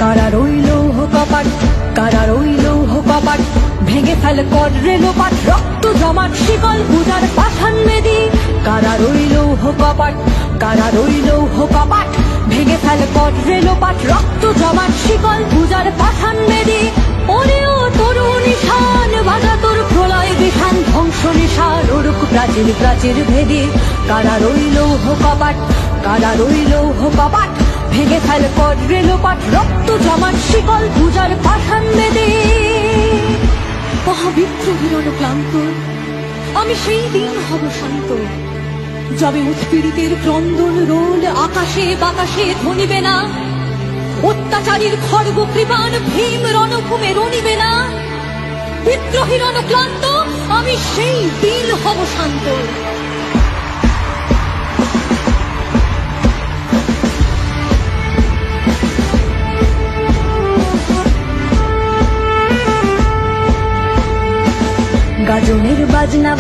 কারা রইল কপাট, কারা রইল কপাট, ভেঙে ফেল কর রেলোপাট, রক্ত জমাট শিকল পূজার পাষাণ বেদী। কারা রইল কপাট, কারা রইল কপাট, ভেঙে ফেল কর রেলোপাট, রক্ত জমাট শিকল পূজার পাষাণ বেদী। ওরেও তরু নিশান বাজা তোর প্রলয় বিধান, ধ্বংস নিশান ওরুক প্রাচীর প্রাচীর ভেদী। কারা রইল কপাট, কারা রইল কপাট, ভেঙে ফেল কর রেলোপাট, রক্ত জমাট শিকল পূজার পাষাণ বেদী। মহাবিদ্রোহীর অনুক্লান্ত আমি সেই দিন হব শান্ত, যবে উৎপীড়িতের ক্রন্দন রোল আকাশে বাতাসে ধ্বনিবে না, অত্যাচারীর খড়গ কৃপান ভীম রণভূমে রণিবে না। বিদ্রোহীর অনুক্লান্ত আমি সেই দিন হব শান্ত। গাজনের বাজনা